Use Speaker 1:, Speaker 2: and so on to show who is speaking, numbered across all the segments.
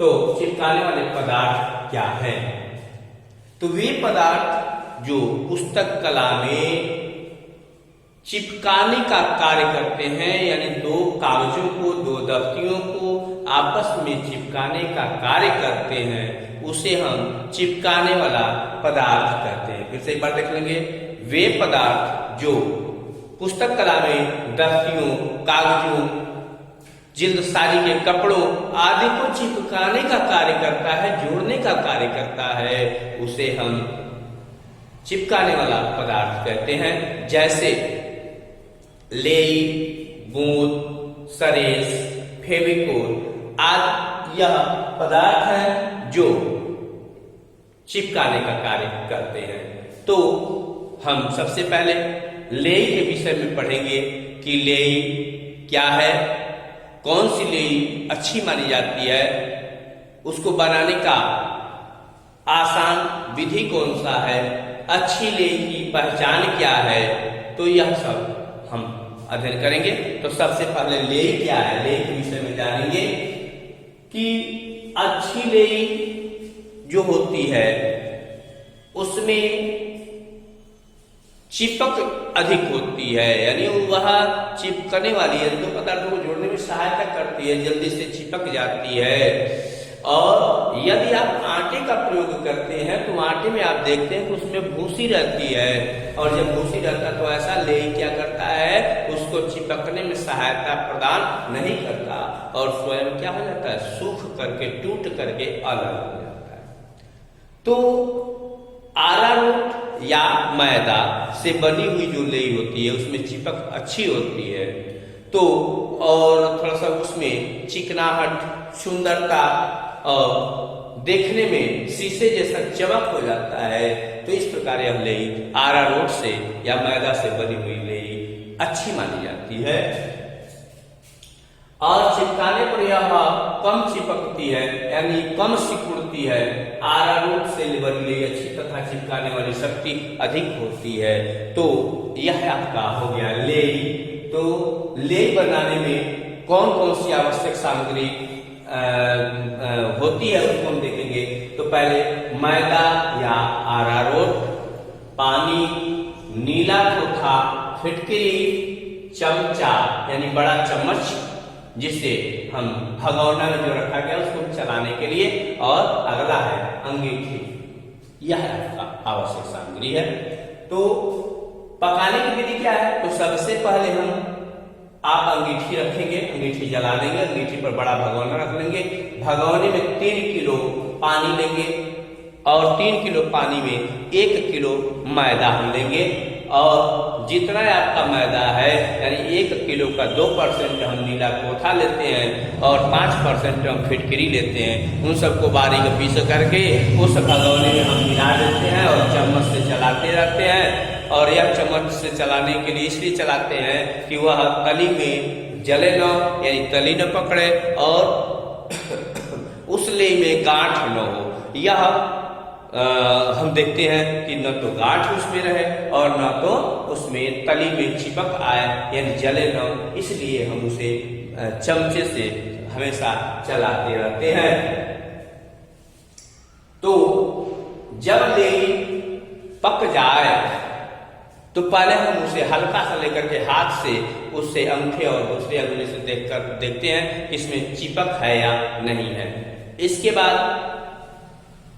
Speaker 1: तो चिपकाने वाले पदार्थ क्या है? तो वे पदार्थ जो पुस्तक कला में चिपकाने का कार्य करते हैं, यानी दो कागजों को, दो दफ्तियों को आपस में चिपकाने का कार्य करते हैं, उसे हम चिपकाने वाला पदार्थ कहते हैं। फिर से एक बार देख लेंगे। वे पदार्थ जो पुस्तक कला में दफ्तियों, कागजों, जिल्दसाजी के कपड़ों आदि को चिपकाने का कार्य करता है, जोड़ने का कार्य करता है, उसे हम चिपकाने वाला पदार्थ कहते हैं। जैसे लेई, बूंद, सरेस, फेविकोल आदि यह पदार्थ हैं जो चिपकाने का कार्य करते हैं। तो हम सबसे पहले लेई के विषय में पढ़ेंगे कि लेई क्या है, कौन सी लेई अच्छी मानी जाती है, उसको बनाने का आसान विधि कौन सा है, अच्छी लेई की पहचान क्या है, तो यह सब हम अध्ययन करेंगे। तो सबसे पहले लेई क्या है, लेई के विषय में जानेंगे कि अच्छी लेई जो होती है उसमें चिपक अधिक होती है, यानी वह चिपकने वाली है, दो पदार्थों को जोड़ने में सहायता करती है, जल्दी से चिपक जाती है। और यदि आप आटे का प्रयोग करते हैं तो आटे में आप देखते हैं कि उसमें भूसी रहती है, और जब भूसी रहता है तो ऐसा लेई क्या करता है, उसको चिपकने में सहायता प्रदान नहीं करता और स्वयं क्या हो जाता है, सूख करके, टूट करके अलग हो जाता है। तो अरारोट या मैदा से बनी हुई जो लेई होती है उसमें चिपक अच्छी होती है, तो और थोड़ा सा उसमें चिकनाहट, सुंदरता और देखने में शीशे जैसा चमक हो जाता है। तो इस प्रकार यह लेई अरारोट से या मैदा से बनी हुई लेई अच्छी मानी जाती है और चिपकाने पर यह कम चिपकती है, यानी कम सिकुड़ती है। अरारोट से बनी लेई अच्छी तथा चिपकाने वाली शक्ति अधिक होती है। तो यह आपका हो गया लेई। तो लेई बनाने में कौन कौन सी आवश्यक सामग्री होती है उसको हम देखेंगे। तो पहले मैदा या अरारोट, पानी, नीला खोथा, फिटकरी, चमचा यानी बड़ा चम्मच जिसे हम भगोना में जो रखा गया उसको चलाने के लिए, और अगला है अंगीठी। यह आवश्यक सामग्री है। तो पकाने की विधि क्या है? तो सबसे पहले हम आप अंगीठी रखेंगे, अंगीठी जला देंगे, अंगीठी पर बड़ा भगोना रख लेंगे, भगोने में 3 किलो पानी लेंगे और 3 किलो पानी में 1 किलो मैदा हम लेंगे, और जितना आपका मैदा है यानी 1 किलो का 2% हम नीला कोथा लेते हैं और 5% हम फिटकरी लेते हैं। उन सबको बारीक पीस करके उस भगोने में हम मिला देते हैं और चम्मच से चलाते रहते हैं। और यह चम्मच से चलाने के लिए इसलिए चलाते हैं कि वह तली में जले न, यानी तली न पकड़े और उस लेई में गांठ न हो। यह हम देखते हैं कि न तो गांठ उसमें रहे और न तो उसमें तली में चिपक आए, यानी जले न, इसलिए हम उसे चमचे से हमेशा चलाते रहते हैं। तो जब लेई पक जाए तो पहले हम उसे हल्का सा लेकर के हाथ से उससे अंगूठे और दूसरे अंगुली से देखते हैं इसमें चिपक है या नहीं है। इसके बाद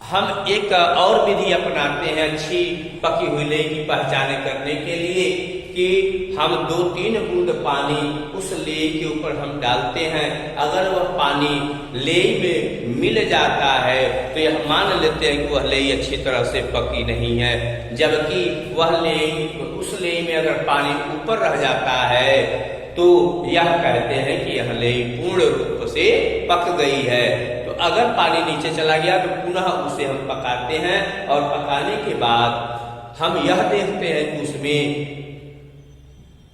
Speaker 1: हम एक और विधि अपनाते हैं अच्छी पकी हुई लेई की पहचान करने के लिए, कि हम 2-3 बूंद पानी उस लेई के ऊपर हम डालते हैं। अगर वह पानी लेई में मिल जाता है तो यह मान लेते हैं कि वह लेई अच्छी तरह से पकी नहीं है, जबकि वह लेई, उस लेई में अगर पानी ऊपर रह जाता है तो यह कहते हैं कि यह लेई पूर्ण रूप से पक गई है। तो अगर पानी नीचे चला गया तो पुनः उसे हम पकाते हैं, और पकाने के बाद हम यह देखते हैं कि उसमें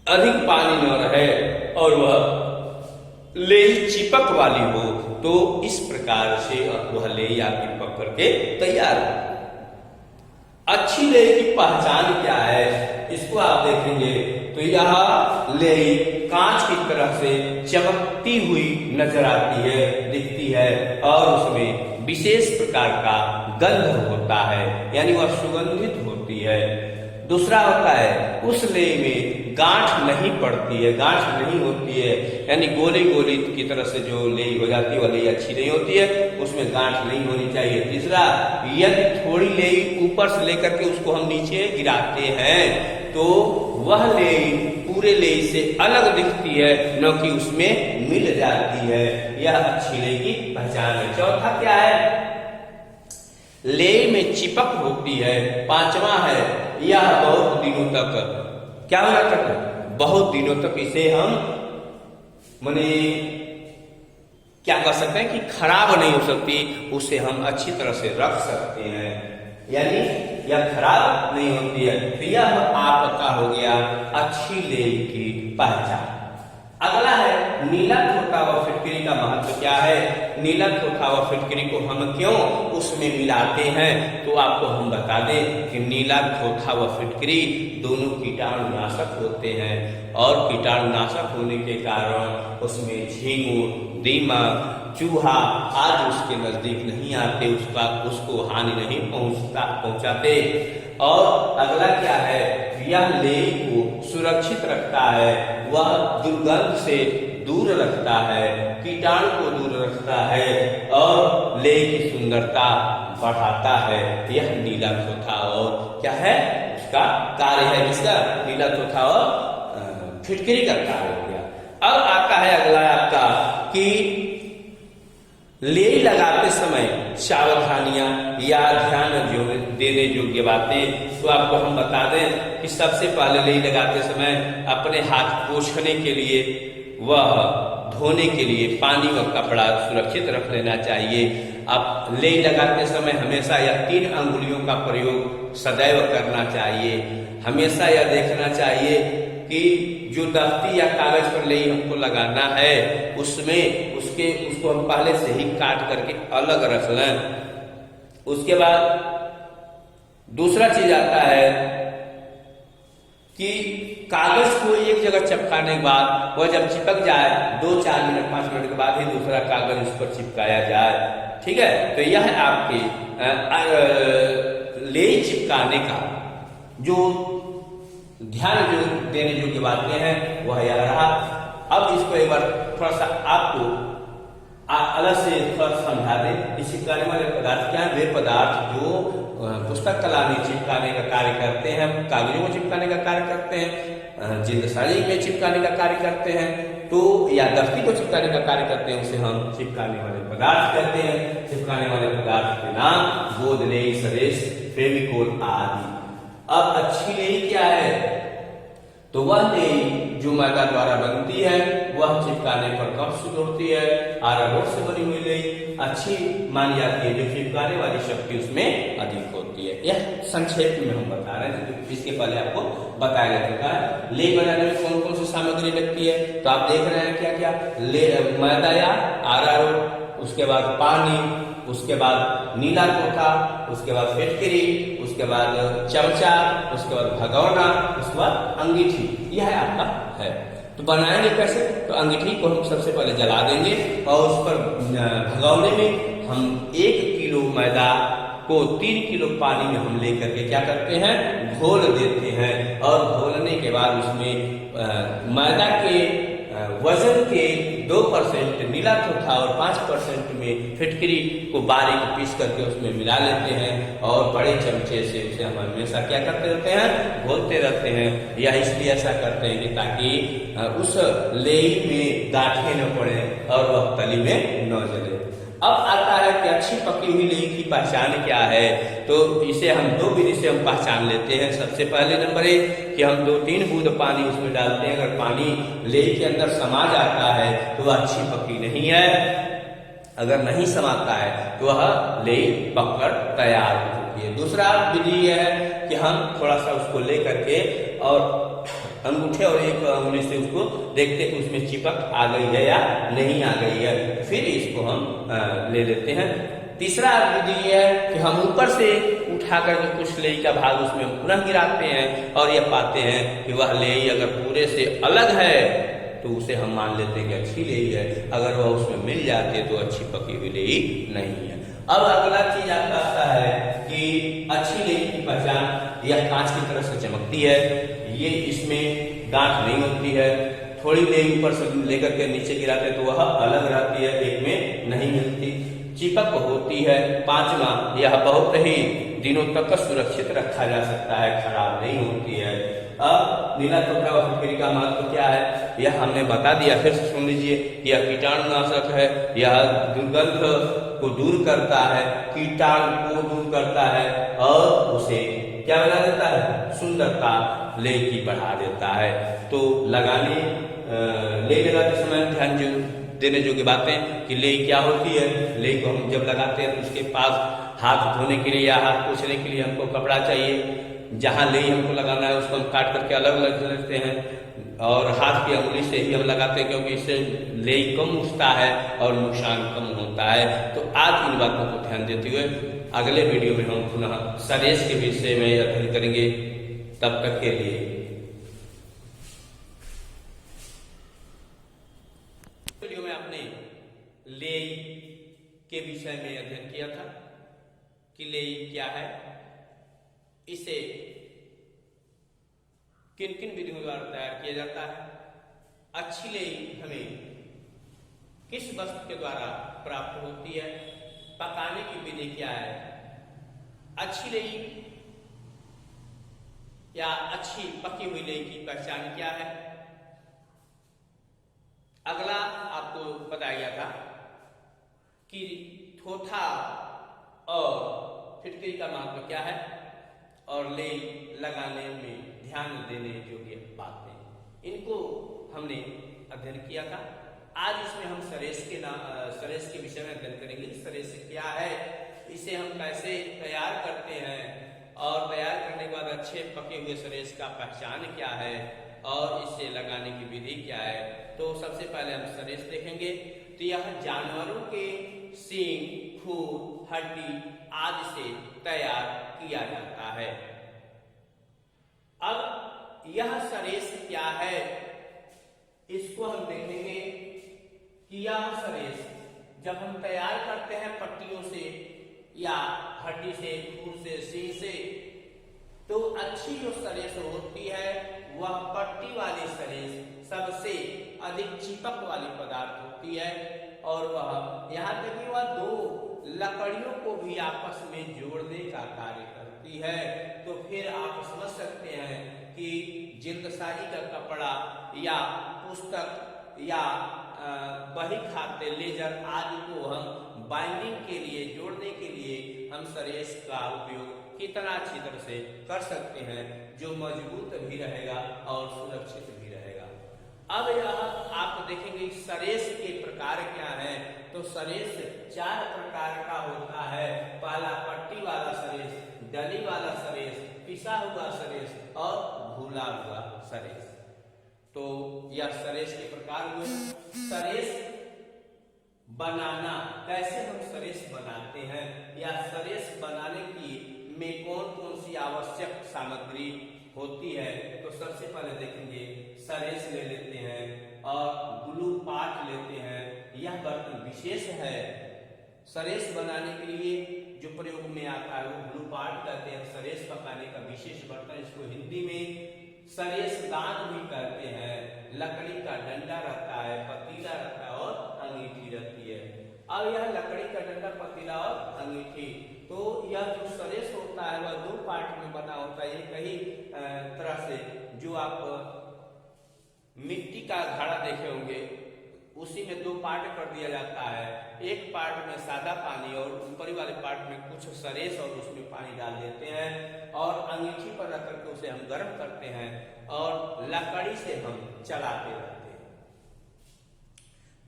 Speaker 1: अधिक पानी न रहे और वह लेई चिपक वाली हो। तो इस प्रकार से वह लेई आपकी पक करके तैयार हो। अच्छी लेई की पहचान क्या है इसको आप देखेंगे तो यह लेई कांच की तरह से चमकती हुई नजर आती है, दिखती है, और उसमें विशेष प्रकार का गंध होता है, यानी वह सुगंधित होती है। दूसरा होता है उस लेई में गांठ नहीं पड़ती है, गांठ नहीं होती है, यानी गोली गोली की तरह से जो लेई हो जाती है वह लेई अच्छी नहीं होती है, उसमें गांठ नहीं होनी चाहिए। तीसरा, यदि थोड़ी लेई ऊपर से लेकर के उसको हम नीचे गिराते हैं तो वह लेई पूरे लेई से अलग दिखती है, न कि उसमें मिल जाती है। यह अच्छी लेई की पहचान है। चौथा क्या है? लेई में चिपक होती है। पांचवा है यह बहुत दिनों तक, क्या होना तक? बहुत दिनों तक इसे हम माने क्या कर सकते हैं कि खराब नहीं हो सकती, उसे हम अच्छी तरह से रख सकते हैं, यानी यह खराब नहीं होती है। तो यह आपका हो गया अच्छी लेई की पहचान। अगला है नीला थोथा व फिटकरी का महत्व क्या है? नीला थोथा व फिटकरी को हम क्यों उसमें मिलाते हैं? तो आपको हम बता दें कि नीला थोथा व फिटकरी दोनों कीटाणुनाशक होते हैं, और कीटाणुनाशक होने के कारण उसमें झींगुर, दीमक, चूहा आदि उसके नजदीक नहीं आते, उसको हानि नहीं पहुंचाते। और अगला क्या है? यह लेई को सुरक्षित रखता है, वह दुर्गंध से दूर रखता है, कीटाणु को दूर रखता है, और लेई की सुंदरता बढ़ाता है। यह नीला थोथा और क्या है उसका कार्य है, जिसका नीला थोथा और फिटकरी का कार्य हो गया। अब आता है अगला आपका कि लेई लगाते समय सावधानियां या ध्यान देने योग्य बातें। तो आपको हम बता दें कि सबसे पहले लेई लगाते समय अपने हाथ पोंछने के लिए वह धोने के लिए पानी व कपड़ा सुरक्षित रख लेना चाहिए। अब लेई लगाते समय हमेशा यह 3 अंगुलियों का प्रयोग सदैव करना चाहिए। हमेशा यह देखना चाहिए कि जो दफ्ती या कागज पर लेई हमको लगाना है उसमें उसको हम पहले से ही काट करके अलग रख लें। उसके बाद दूसरा चीज आता है कि कागज को एक जगह चिपकाने के बाद वह जब चिपक जाए 2, 4 मिनट 5 मिनट के बाद ही दूसरा कागज उस पर चिपकाया जाए। ठीक है, तो यह आपके लेई चिपकाने का जो ध्यान जो देने योग्य बातें हैं वह यह रहा। अब इसको एक बार थोड़ा सा आपको अलग से थोड़ा समझा दें। इस चिपकाने वाले पदार्थ क्या है? वे पदार्थ जो पुस्तक कला में चिपकाने का कार्य करते हैं, कागजों को चिपकाने का कार्य करते हैं, जिल्दसाजी में चिपकाने का कार्य करते हैं, तो या दफ्ती को चिपकाने का कार्य करते हैं, उसे हम चिपकाने वाले पदार्थ कहते हैं। चिपकाने वाले पदार्थ के नाम गोंद, लेई, सरेश, फेविकोल आदि। अब अच्छी लेई क्या है? तो वह लेई जो मैदा द्वारा बनती है वह चिपकाने पर कम शुद्ध होती है। अरारोट से बनी हुई लेई अच्छी मानी जाती है, जो चिपकाने वाली शक्ति उसमें अधिक होती है। यह संक्षेप में हम बता रहे हैं, इसके पहले आपको बताया जा चुका है। लेई बनाने में कौन कौन सी सामग्री लगती है, तो आप देख रहे हैं क्या क्या? मैदा या अरारोट, उसके बाद पानी, उसके बाद नीला थोथा, उसके बाद फिटकरी, उसके बाद चमचा, उसके बाद भगोना, उसके बाद अंगीठी। यह आपका है। तो बनाएंगे कैसे? तो अंगीठी को हम सबसे पहले जला देंगे और उस पर भगोने में हम 1 किलो मैदा को 3 किलो पानी में हम लेकर के क्या करते हैं? घोल देते हैं। और घोलने के बाद उसमें मैदा के वजन के 2% नीला थोथा और 5% में फिटकरी को बारीक पीस करके उसमें मिला लेते हैं, और बड़े चमचे से उसे हम हमेशा क्या करते रहते हैं? घोलते रहते हैं। यह इसलिए ऐसा करते हैं कि ताकि उस लेई में गांठें न पड़े और वह तली में न जले। अब आता है कि अच्छी पकी हुई लेई की पहचान क्या है? तो इसे हम 2 विधि से हम पहचान लेते हैं। सबसे पहले नंबर 1 कि हम 2-3 बूंद पानी उसमें डालते हैं। अगर पानी लेई के अंदर समा जाता है तो वह अच्छी पकी नहीं है। अगर नहीं समाता है तो वह लेई पककर तैयार हो चुकी है। दूसरा विधि यह है कि हम थोड़ा सा उसको ले करके और अंगूठे और एक उंगली से उसको देखते हैं उसमें चिपक आ गई है या नहीं आ गई है, फिर इसको हम ले लेते हैं। तीसरा विधि ये है कि हम ऊपर से उठा करके कुछ लेई का भाग उसमें पुनः गिराते हैं और यह पाते हैं कि वह लेई अगर पूरे से अलग है तो उसे हम मान लेते हैं कि अच्छी लेई है, अगर वह उसमें मिल जाती है तो अच्छी पकी हुई लेई नहीं है। अब अगला चीज आपका आता है कि अच्छी लेई की पहचान, यह कांच की तरह से चमकती है, ये इसमें गांठ नहीं होती है, थोड़ी देर ऊपर से लेकर के नीचे गिराते तो वह अलग रहती है, एक में नहीं मिलती, चिपक होती है। पांचवा, यह बहुत ही दिनों तक सुरक्षित रखा जा सकता है, खराब नहीं होती है। अब नीला टोटा व फिटकरी का महत्व क्या है यह हमने बता दिया, फिर से सुन लीजिए। यह कीटाणुनाशक है, यह दुर्गंध को दूर करता है, कीटाणु को दूर करता है और उसे क्या बना देता है, सुंदरता ले की बढ़ा देता है। तो लगाने ले लगाते समय ध्यान देने योग्य बातें कि ले क्या होती है। ले को हम जब लगाते हैं तो उसके पास हाथ धोने के लिए या हाथ पोंछने के लिए हमको कपड़ा चाहिए, जहाँ ले हमको लगाना है उसको हम काट करके अलग अलग लेते हैं और हाथ की अंगुली से ही हम लगाते हैं, क्योंकि इससे ले कम उठता है और नुकसान कम होता है। तो आज इन बातों को ध्यान देते हुए अगले वीडियो में हम पुनः सरेस के विषय में अध्ययन करेंगे। तब तक के लिए वीडियो में आपने लेई के विषय में अध्ययन किया था कि लेई क्या है, इसे किन किन विधियों द्वारा तैयार किया जाता है, अच्छी लेई हमें किस वस्तु के द्वारा प्राप्त होती है, पकाने की विधि क्या है, अच्छी लेई या अच्छी पकी हुई लेई की पहचान क्या है। अगला आपको बताया गया था कि थोथा और फिटकरी का महत्व क्या है और लेई लगाने में ध्यान देने योग्य बातें, इनको हमने अध्ययन किया था। आज इसमें हम सरेस के विषय में अध्ययन करेंगे। सरेस क्या है, इसे हम कैसे तैयार करते हैं और तैयार करने के बाद अच्छे पके हुए सरेस का पहचान क्या है और इसे लगाने की विधि क्या है। तो सबसे पहले हम सरेस देखेंगे। तो यह जानवरों के सींग, खूर, हड्डी आदि से तैयार किया जाता है। अब यह सरेस क्या है, इसको हम देखेंगे कि यह सरेस जब हम तैयार करते हैं पट्टियों से या हड्डी से, खूर से, सींग से, तो अच्छी जो सरेस होती है वह पट्टी वाली सरेस सबसे अधिक चिपक वाली पदार्थ होती है और वह यहाँ तक कि वह दो लकड़ियों को भी आपस में जोड़ने का कार्य करती है। तो फिर आप समझ सकते हैं कि जिल्दसाई का कपड़ा या पुस्तक या बही खाते, लेजर आदि को हम बाइंडिंग के लिए, जोड़ने के लिए हम सरेस का उपयोग कितना अच्छी तरह से कर सकते हैं, जो मजबूत भी रहेगा और सुरक्षित भी रहेगा। अब यह आप देखेंगे सरेस के प्रकार क्या हैं। तो सरेस 4 प्रकार का होता है। पहला पट्टी वाला सरेस, डली वाला सरेस, पिसा हुआ सरेस और घुला हुआ सरेस। तो यह सरेस के प्रकार हुए। सरेस बनाना, कैसे हम सरेस बनाते हैं या सरेस बनाने की में कौन कौन सी आवश्यक सामग्री होती है। तो सबसे पहले देखेंगे सरेस ले लेते हैं और ग्लू पाट लेते हैं। यह बर्तन विशेष है सरेस बनाने के लिए जो प्रयोग में आता है, वो ग्लू पाट कहते हैं। सरेस पकाने का विशेष बर्तन, इसको हिंदी में सरेस दान भी कहते हैं। लकड़ी का डंडा रहता है, पतीला रहता है और अंगीठी रहती है। अब यह लकड़ी का डंडा, पतीला और अंगीठी, तो यह जो सरेस होता है वह 2 पार्ट में बना होता है। एक ही तरह से जो आप मिट्टी का घड़ा देखे होंगे, उसी में 2 पार्ट कर दिया जाता है। एक पार्ट में सादा पानी और ऊपरी वाले पार्ट में कुछ सरेस और उसमें पानी डाल देते हैं और अंगीठी पर रख करके उसे हम गर्म करते हैं और लकड़ी से हम चलाते रहते हैं।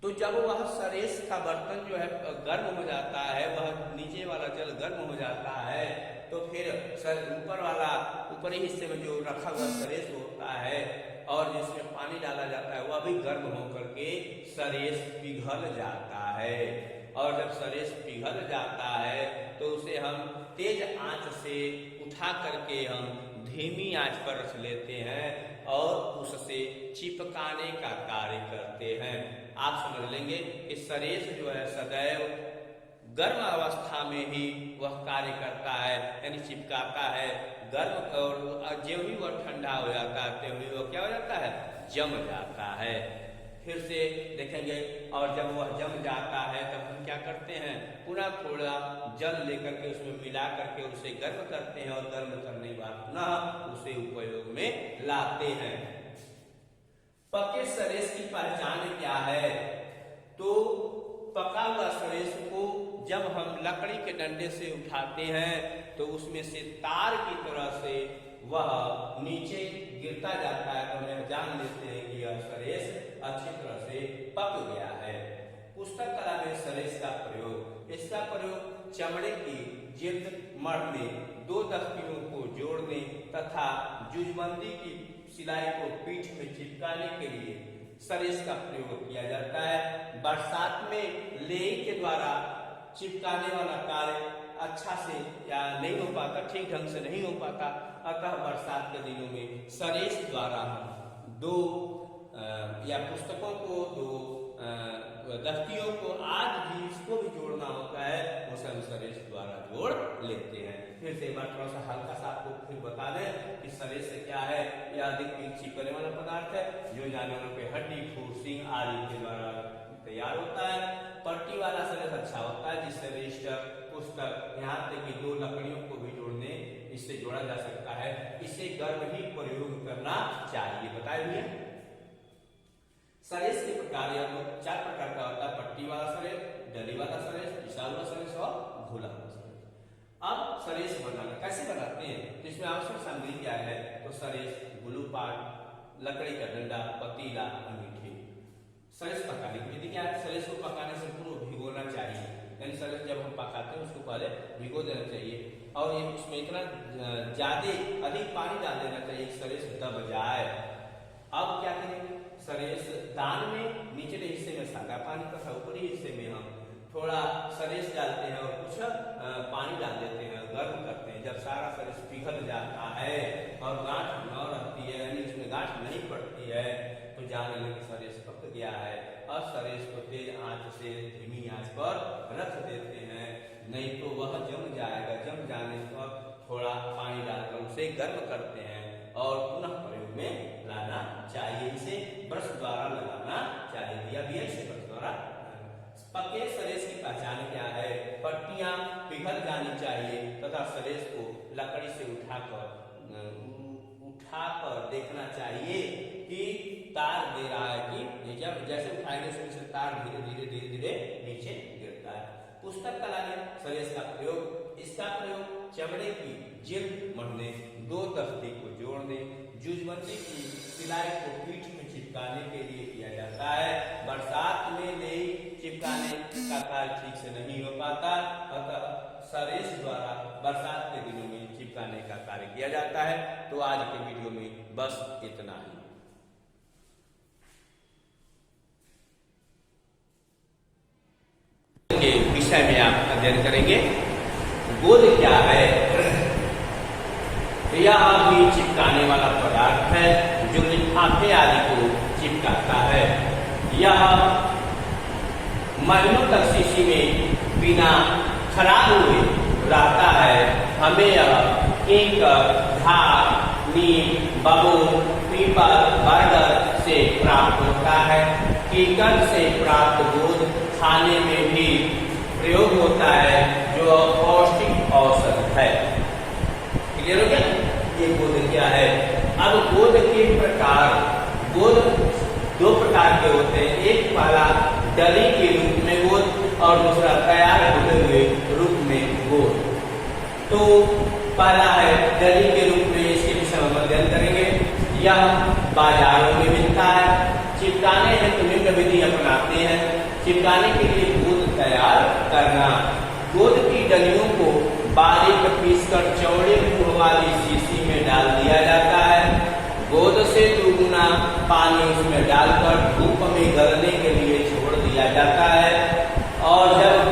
Speaker 1: तो जब वह सरेस का बर्तन जो है गर्म हो जाता है, वह नीचे वाला जल गर्म हो जाता है, तो फिर ऊपरी हिस्से में जो रखा हुआ सरेस होता है और जिसमें पानी डाला जाता है वह भी गर्म होकर के सरेस पिघल जाता है। और जब सरेस पिघल जाता है तो उसे हम तेज आंच से उठा करके हम धीमी आंच पर रख लेते हैं और उससे चिपकाने का कार्य करते हैं। आप समझ लेंगे कि सरेस जो है सदैव गर्म अवस्था में ही वह कार्य करता है, यानी चिपकाता है। गर्म और जो ही वह ठंडा हो जाता है तो ही वह क्या हो जाता है, जम जाता है। फिर से देखेंगे, और जब वह जम जाता है तब हम क्या करते हैं, पुनः थोड़ा जल लेकर के उसमें मिला करके उसे गर्म करते हैं और गर्म करने के बाद पुनः उसे उपयोग में लाते हैं। पके सरेस की पहचान क्या है? तो पका हुआ सरेस को जब हम लकड़ी के डंडे से उठाते हैं तो उसमें से तार की तरह से वह नीचे गिरता जाता है, तो हम जान लेते हैं कि यह सरेस अच्छी तरह से पक गया है। पुस्तक कला में सरेस का प्रयोग, इसका प्रयोग चमड़े की जिल्द मढ़ने, दो दफ्तियों को जोड़ने तथा जुजबंदी की सिलाई को पीठ में चिपकाने के लिए सरेस का प्रयोग किया जाता है। बरसात में लेई के द्वारा चिपकाने वाला कार्य अच्छा से या नहीं हो पाता, ठीक ढंग से नहीं हो पाता, अतः बरसात के दिनों में सरेस द्वारा हम दो या पुस्तकों को, दो दफ्तियों को, आज भी इसको भी जोड़ना होता है, उसे हम सरेस द्वारा जोड़ लेते हैं। फिर से एक बार थोड़ा सा हल्का सा आपको फिर बता दें कि सरेस से क्या है, यह अधिक चिपकने वाला पदार्थ है जो जानवरों के हड्डी, फूट, सींग आदि के द्वारा तैयार होता है। पट्टी वाला सरेस अच्छा होता है जिससे रजिस्टर, पुस्तक, यहाँ तक कि दो लकड़ियों को भी जोड़ने इससे जोड़ा जा सकता है। इसे गर्म ही प्रयोग करना चाहिए। बताए भैया, सरेस के प्रकार या तो 4 प्रकार का होता है, पट्टी वाला सरेस, डली वाला सरेस, पिसा हुआ सरेस और घोला हुआ सरेस। अब सरेस बनाना कैसे बनाते हैं, तो इसमें आवश्यक सामग्री क्या है, तो सरेस, ग्लू पाट, लकड़ी का डंडा, पतीला, अंगीठी। सरेस पकाने की विधि क्या है? सरेस को पकाने से पूर्व भिगोना चाहिए, यानी सरेस जब हम पकाते हैं उसको पहले भिगो देना चाहिए और ये उसमें इतना ज्यादा अधिक पानी डाल देना चाहिए कि सरेस दब जाए। अब क्या करेंगे, सरेस दान में निचले हिस्से में सादा पानी तथा ऊपरी हिस्से में हम थोड़ा सरेस डालते हैं और कुछ पानी डाल देते हैं, गर्म करते हैं। जब सारा सरेस पिघल जाता है और गांठ न रहती है, यानी उसमें गांठ नहीं पड़ती है, तो जान लें कि सरेस पक गया है। और सरेस को तेज आंच से धीमी आंच पर रख देते हैं, नहीं तो वह जम जाएगा। जम जाने पर थोड़ा पानी डालकर उसे गर्म करते हैं और पुनः प्रयोग में लाना चाहिए। इसे ब्रश द्वारा लगाना चाहिए, दिया भी इसे ब्रश द्वारा। पके सरेस की पहचान क्या है? पट्टियां पिघल जानी चाहिए तथा सरेस को लकड़ी से उठाकर देखना चाहिए कि तार दे रहा है कि जब जैसे उठाएंगे उसमें से तार धीरे धीरे नीचे गिरता है। पुस्तक कला में सरेस का प्रयोग, इसका प्रयोग चमड़े की जिल्द मढ़ने, दो दफ्ती को जोड़ने, जुजबंदी की सिलाई को पीठ में चिपकाने के लिए किया जाता है। बरसात में लेई चिपकाने का कार्य ठीक से नहीं हो पाता, अतः सरेस द्वारा बरसात के दिनों में चिपकाने का कार्य किया जाता है। तो आज के वीडियो में बस इतना ही। के विषय में आप अध्ययन करेंगे। गोंद क्या है? यह भी चिपकाने वाला पदार्थ है जो लिफाफे आदि को चिपकाता है। यह महीनों तक शीशी में बिना खराब हुए रहता है। हमें यह केकर, धार, नीम, बबूल, पीपल, बरगद से प्राप्त होता है। केकर से प्राप्त गोंद खाने में भी प्रयोग होता है जो पौष्टिक औषध है। क्लियर हो गया? ये गोंद क्या है? अब गोंद के प्रकार, गोंद 2 प्रकार के होते हैं। एक पहला डली के रूप में गोंद और दूसरा तैयार हुए हुए रूप में गोंद। तो पहला है डली के रूप में, इसके विषय में अध्ययन करेंगे। यह बाजारों में मिलता है। चिपकाने हेतु निम्न विधि अपनाते हैं। चिपकाने के लिए गोंद तैयार करना। गोंद की डलियों को बारीक पीसकर चौड़े मुंह वाली शीशी में डाल दिया जाता है। गोंद से 2 गुना पानी उसमें डालकर धूप में गलने के लिए छोड़ दिया जाता है और जब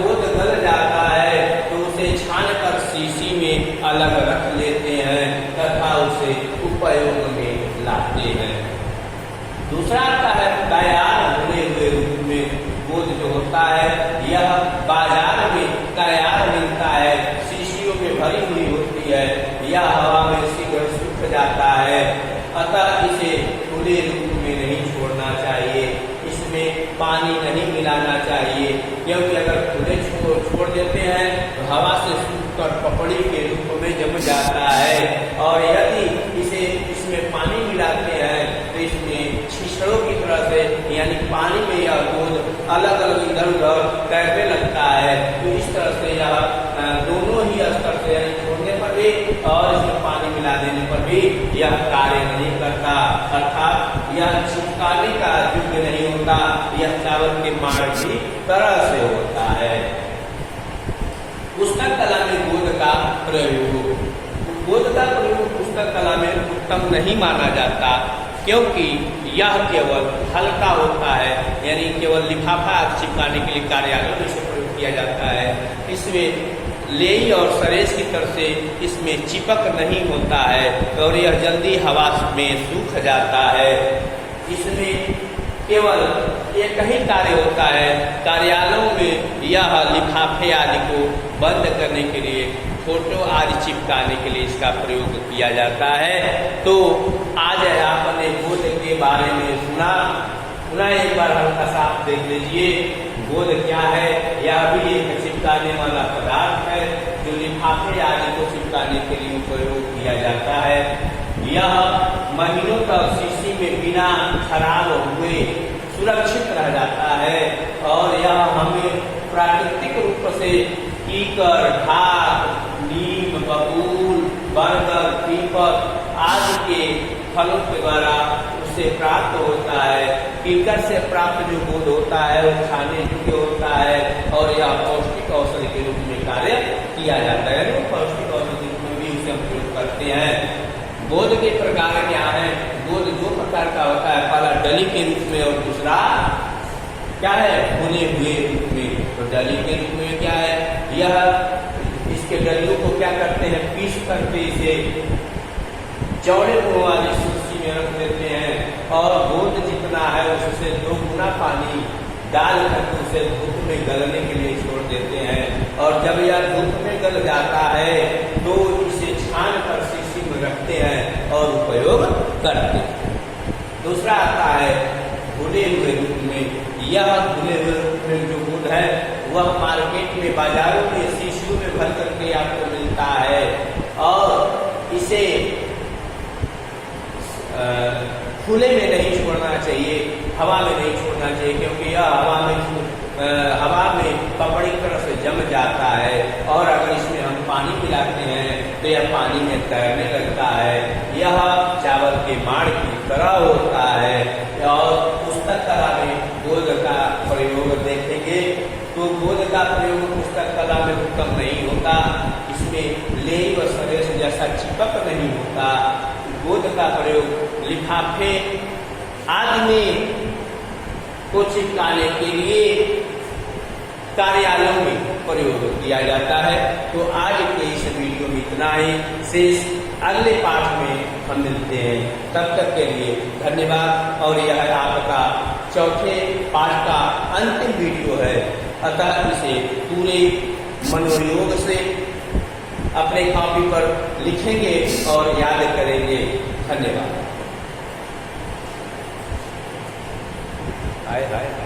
Speaker 1: पानी नहीं मिलाना चाहिए, क्योंकि अगर खुले छोड़ देते हैं तो हवा से सूखकर पपड़ी के रूप में जम जाता है, और यदि इसमें पानी मिलाते हैं तो इसमें छीछड़ों की तरह से यानी पानी में यह गोंद अलग अलग इधर उधर तैरने लगता है। तो इस तरह से यह दोनों ही स्तर से यानी छोड़ने पर भी और इसमें पानी मिला देने पर भी यह कार्य नहीं करता, अर्थात यह चिपकाने का योग्य नहीं होता, यह चावल के माड़ की तरह से होता है। पुस्तक कला में गोंद का प्रयोग, गोंद का प्रयोग पुस्तक कला में उत्तम नहीं माना जाता, क्योंकि यह केवल हल्का होता है, यानी केवल लिफाफा चिपकाने के लिए कार्यालयों में इसे प्रयोग किया जाता है। इसमें लेई और सरेस की तरह से इसमें चिपक नहीं होता है और यह जल्दी हवा में सूख जाता है। इसमें केवल एक ही कार्य होता है, कार्यालयों में यह लिफाफे आदि को बंद करने के लिए, फोटो आदि चिपकाने के लिए इसका प्रयोग किया जाता है। तो आज आपने गोंद के बारे में सुना, एक बार हल्का सा आप देख लीजिए गोंद क्या है। यह भी एक चिपकाने वाला पदार्थ है जो लिफाफे आदि को चिपकाने के लिए प्रयोग किया जाता है। यह महीनों तक शीशी में बिना खराब हुए सुरक्षित रह जाता है, और यह हमें प्राकृतिक रूप से कीकर, ढाक, नीम, बबूल, बरगद, पीपल आदि के फलों के द्वारा उससे प्राप्त होता है। कीकर से प्राप्त जो गोंद होता है वो खाने योग्य होता है, और यह पौष्टिक औषधि के रूप में कार्य किया जाता है। पौष्टिक औषधि के रूप में भी उसे हम प्रयोग करते हैं। गोंद के प्रकार क्या है? गोंद दो प्रकार का होता है, पहला डली के रूप में और दूसरा क्या है, भुने हुए रूप में। तो डली के रूप में क्या है, यह इसके डलियों को क्या करते हैं, पीस करके इसे चौड़े मुंह वाली सूची में रख देते हैं, और गोंद जितना है उससे 2 गुना पानी डाल करके उसे धूप में गलने के लिए छोड़ देते हैं, और जब यह धूप में गल जाता है तो इसे छान कर शीशी में रखते हैं और उपयोग करते हैं। दूसरा आता है भुने हुए रूप में। यह भुने हुए रूप में जो गोंद है वह मार्केट में, बाजारों में शीशियों में भर करके आपको मिलता है, और इसे खुले में नहीं छोड़ना चाहिए, हवा में नहीं छोड़ना चाहिए, क्योंकि यह हवा में पपड़ी की तरह से जम जाता है, और अगर इसमें हम पानी मिलाते हैं तो यह पानी में तैरने लगता है। यह चावल के माड़ की तरह होता है। और पुस्तक कला में गोंद का प्रयोग देखेंगे तो गोंद का प्रयोग पुस्तक कला में उत्तम नहीं होता, इसमें लेई व सरेस जैसा चिपक नहीं होता। गोंद का प्रयोग लिफाफे आदि में को चिपकाने के लिए कार्यालयों में प्रयोग किया जाता है। तो आज के इस वीडियो में इतना ही, शेष अगले पाठ में हम मिलते हैं। तब तक के लिए धन्यवाद। और यह आपका चौथे पाठ का अंतिम वीडियो है, अतः इसे पूरे मनोयोग से अपने कॉपी पर लिखेंगे और याद करेंगे। धन्यवाद। हाय हाय।